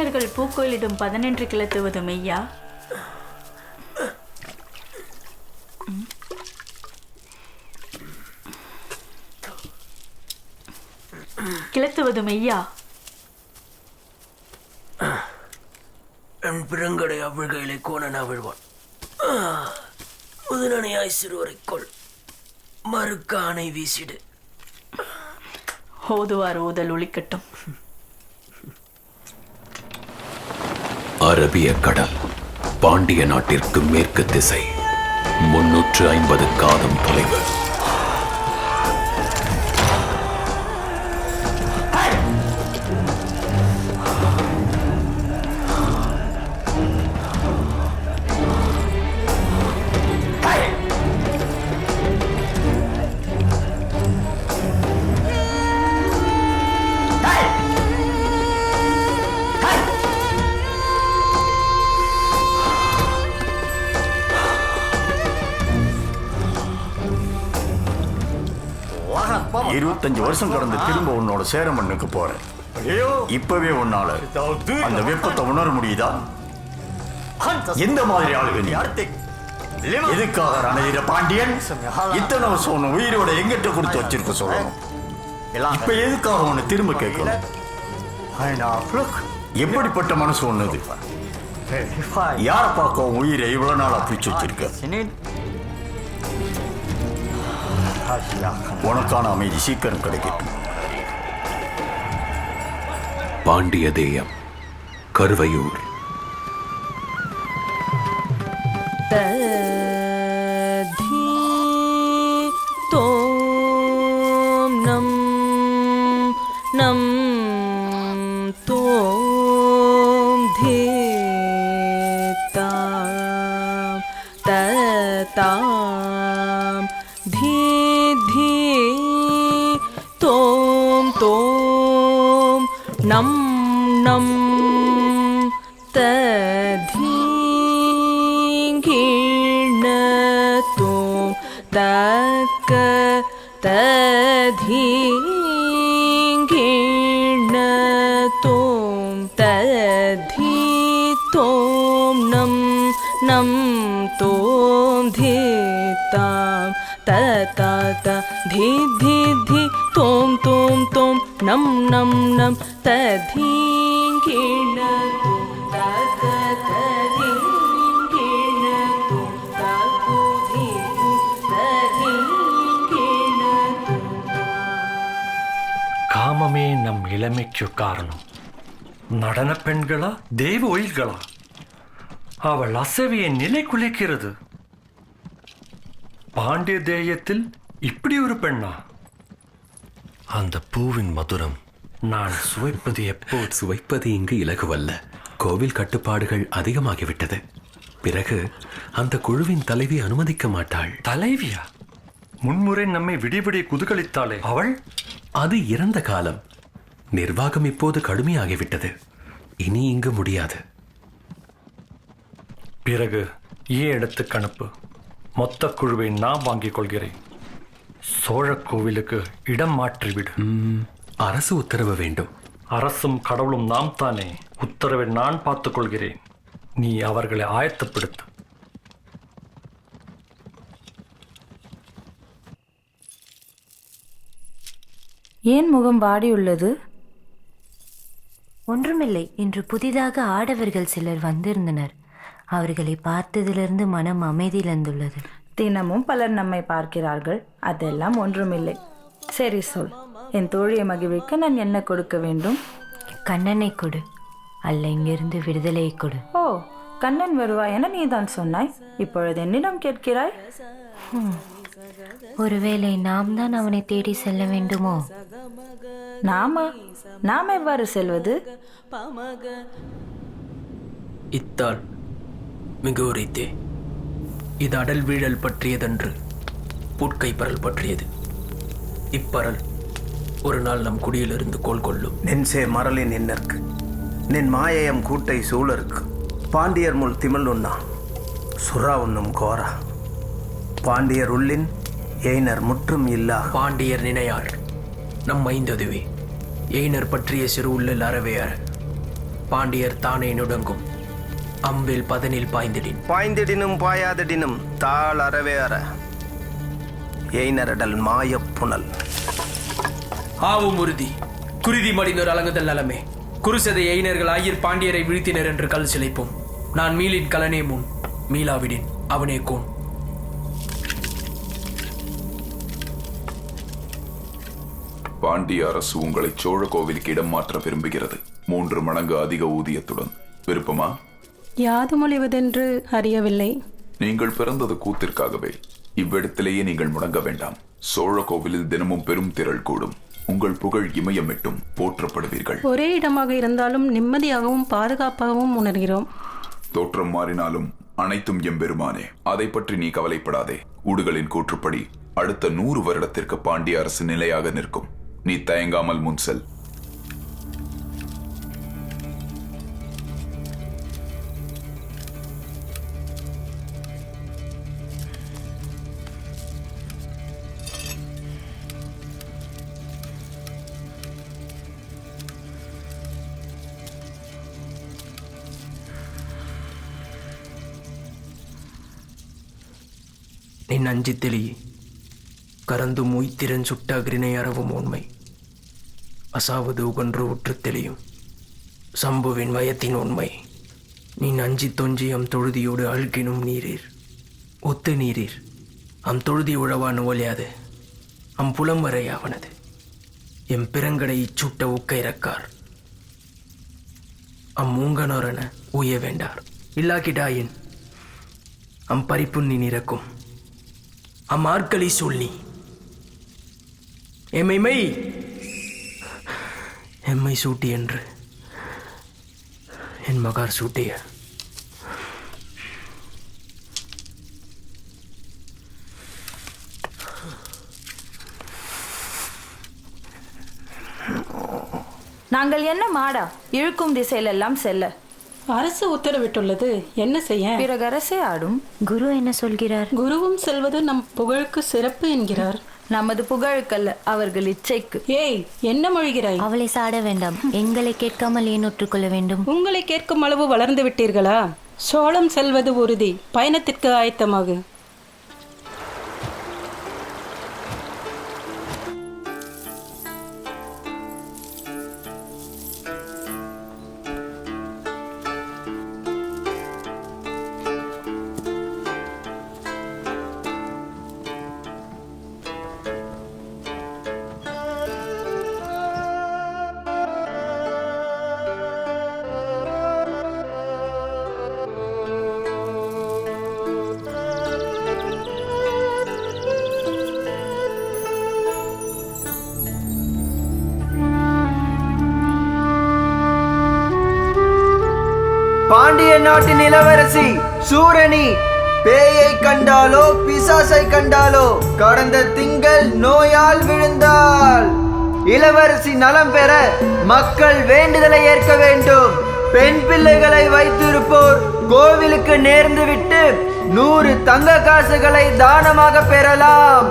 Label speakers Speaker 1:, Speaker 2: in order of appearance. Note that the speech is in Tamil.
Speaker 1: உறவினர்கள் பூக்கோயிலிடும் 11 கிளத்துவது மெய்யா? கிளத்துவது மெய்யா?
Speaker 2: என் பிறங்கடை அவிழ்கையிலே கோணனா விழ்வான். முதலனையாய் சிறுவரைக்கொள் மறுக்க அணை வீசிடு.
Speaker 1: ஓதுவார் ஓதல் ஒளிக்கட்டும்.
Speaker 3: அரபிய கடல் பாண்டிய நாட்டிற்கு மேற்கு திசை 350 காதம் தொலைவு.
Speaker 4: வருஷம் கடந்து திரும்ப உன்னோட சேர மண்ணுக்கு போறேன். இப்பவே உன்னால அந்த வெப்பத்தை உணர முடியுதா? எந்த மாதிரி ஆளுங்க? எதுக்காக ரணவீர பாண்டியன் இத்தனை வருஷம் உயிரோட எங்கிட்ட கொடுத்து வச்சிருக்க சொல்லணும்? இப்ப எதுக்காக உன்னை திரும்ப கேட்கணும்? எப்படிப்பட்ட மனசு ஒண்ணுது? யார பார்க்க உயிரை இவ்வளவு நாளா பிடிச்சு வச்சிருக்க? உனக்கான அமைதி சீக்கிரம் கிடைக்கட்டும்.
Speaker 3: பாண்டியதேயம், கருவையூர்.
Speaker 5: தோம் நம் நம் தோம் தே தாம் த தாம் धी धी तोम तोम नम नम तधी गिण तोम तक तधी गिण तोम तधी तोम नम नम तोम धी ताम ता ता ता धी धी धी तोम तोम तोम नम नम नम ता धी गिण तोम ता ता ता धी गिण तोम ता को धी ता धी गिण तोम.
Speaker 6: காமமே நம் இளமைக்கு காரணம். நடன பெண்களா தெய்வ ஒயில்களா? அவள் அசைவியை நிலை குலைக்கிறது. பாண்டிய தேயத்தில் இப்படி ஒரு பெண்ணா?
Speaker 2: அந்த பூவின் மதுரம்
Speaker 6: நான் சுவைப்பது எப்போது?
Speaker 3: சுவைப்பது இங்கு இலகுவல்ல. கோவில் கட்டுப்பாடுகள் அதிகமாகிவிட்டது. பிறகு அந்த குழுவின் தலைவி அனுமதிக்க மாட்டாள்.
Speaker 6: தலைவியா? முன்முறை நம்மை விடிவிடி குதுகலித்தாளே அவள்?
Speaker 3: அது இறந்த காலம். நிர்வாகம் இப்போது கடுமையாகிவிட்டது. இனி இங்கு முடியாது.
Speaker 6: பிறகு ஏன் எடுத்து கணப்பு? மொத்த குழுவை நான் வாங்கிக் கொள்கிறேன். சோழ கோவிலுக்கு இடம் மாற்றிவிடு.
Speaker 3: அரசு உத்தரவு வேண்டும்.
Speaker 6: அரசும் கடவுளும் நாம் தானே. உத்தரவை நான் பார்த்துக் கொள்கிறேன். நீ அவர்களை ஆயத்தப்படுத்து.
Speaker 7: ஏன் முகம் வாடியுள்ளது?
Speaker 8: ஒன்றுமில்லை. இன்று புதிதாக ஆடவர்கள் சிலர் வந்திருந்தனர். அவர்களை பார்த்ததிலிருந்து மனம் அமைதியிழந்துள்ளது.
Speaker 7: தினமும் பலர் நம்மை பார்க்கிறார்கள். அதெல்லாம் ஒன்றுமில்லை. சரி சொல். என் தோழியை மகிழ்விக்க நான் என்ன கொடுக்க வேண்டும்?
Speaker 8: கண்ணனை கொடு, அல்ல இங்கிருந்து விடுதலையை கொடு.
Speaker 7: ஓ, கண்ணன் வருவாய் என நீதான் சொன்னாய். இப்பொழுது என்னிடம் கேட்கிறாய்?
Speaker 8: ஒருவேளை நாம் தான் அவனை தேடி செல்ல வேண்டுமோ?
Speaker 7: நாம நாம் எவ்வாறு செல்வது?
Speaker 2: இத்தால் மிக உரைத்தே. இது அடல் வீழல் பற்றியதன்று, பூட்கை பரல் பற்றியது. இப்பரல் ஒரு நாள் நம் குடியிலிருந்து கோல் கொள்ளும்.
Speaker 9: நென்சே மரலின் என்னற்கு நின் மாயயம் கூட்டை சூழருக்கு பாண்டியர் முள் திமல் உண்ணா சுறா உண்ணும் கோரா பாண்டியர் உள்ளின் எய்னர் முற்றும் இல்லா.
Speaker 2: பாண்டியர் நினையார் நம் ஐந்ததுவே எய்னர் பற்றிய சிறு உள்ளல் அறவே அற. பாண்டியர் தானே நுடங்கும் அம்பில் பதனில் பாய்ந்திடின்
Speaker 9: பாய்ந்திடினும் பாயாதடினும் தாள் அறவே அற எய்னரடல் மாயப்புணல்
Speaker 2: ஆவும் உறுதி குருதி மடிந்தோர் அலங்குதல் நலமே குருசதை எயினர்கள் ஆயிர் பாண்டியரை வீழ்த்தினர் என்று கல் சிலைப்போம். நான் மீளின் கலனே முன் மீளாவிடின் அவனே கோன்.
Speaker 10: பாண்டிய அரசு உங்களை சோழ கோவிலுக்கு இடம் மாற்ற விரும்புகிறது. 3 மடங்கு அதிக ஊதியத்துடன். விருப்பமா?
Speaker 11: யாது மொழிவதென்று அறியவில்லை.
Speaker 10: நீங்கள் பிறந்தது கூத்திற்காகவே. இவ்விடத்திலேயே நீங்கள் முடங்க வேண்டாம். சோழ கோவிலில் தினமும் பெரும் திரள் கூடும். உங்கள் புகழ் இமயமிட்டும் போற்றப்படுவீர்கள்.
Speaker 11: ஒரே இடமாக இருந்தாலும் நிம்மதியாகவும் பாதுகாப்பாகவும் உணர்கிறோம்.
Speaker 10: தோற்றம் மாறினாலும் அனைத்தும் எம்பெருமானே. அதை பற்றி நீ கவலைப்படாதே. ஊடுகளின் கூற்றுப்படி அடுத்த 100 வருடத்திற்கு பாண்டிய அரசு நிலையாக நிற்கும். நீ தயங்காமல் முன் செல்.
Speaker 2: நின் அஞ்சித்தெளி கரந்து மொய்த்திறன் சுட்ட அக்ரிணை அறவும் உண்மை அசாவது உகன்று உற்று தெளியும் சம்புவின் வயத்தின் உண்மை. நின் அஞ்சி தொஞ்சி அம் தொழுதியோடு அழுகினும் நீரீர் ஒத்து நீரீர் அம் தொழுதி உழவான் ஒலியாது அம் புலம் வரையாவனது எம் பிறங்கடை இச்சுட்ட உக்கைரக்கார் அம் மூங்கனோரென ஊய வேண்டார் இல்லாக்கிடாயின் அம் பறிப்புண்ணி நிறக்கும் அம்மார்கலி சொல்லி எம்மை சூட்டி என்று என் மகார் சூட்டிய
Speaker 7: நாங்கள் என்ன மாடா இழுக்கும் திசையிலெல்லாம் செல்ல?
Speaker 11: அரசு உத்தரவிட்டுள்ளது, என்ன செய்ய?
Speaker 7: பிறகு அரசே ஆடும்.
Speaker 8: குரு என்ன சொல்கிறார்?
Speaker 11: குருவும் செல்வது நம் புகழுக்கு சிறப்பு என்கிறார்.
Speaker 7: நமது புகழுக்கல்ல, அவர்கள் இச்சைக்கு.
Speaker 11: ஏய், என்ன மொழிகிறாய்?
Speaker 8: அவளை சாட வேண்டாம். எங்களை கேட்காமல் ஏன் ஒற்றுக்கொள்ள வேண்டும்?
Speaker 11: உங்களை கேட்கும் அளவு வளர்ந்து விட்டீர்களா? சோளம் செல்வது உறுதி. பயணத்திற்கு ஆயத்தமாகு.
Speaker 12: பாண்டிய நாட்டின் இளவரசி சூரணி பேயை கண்டாலோ பிசாசை கண்டாலோ கடந்த திங்கள் நோயால் விழுந்தாள். இளவரசி நலம் பெற மக்கள் வேண்டுதலை ஏற்க வேண்டும். பெண் பிள்ளைகளை வைத்திருப்போர் கோவிலுக்கு நேர்ந்து விட்டு 100 தங்க காசுகளை தானமாக பெறலாம்.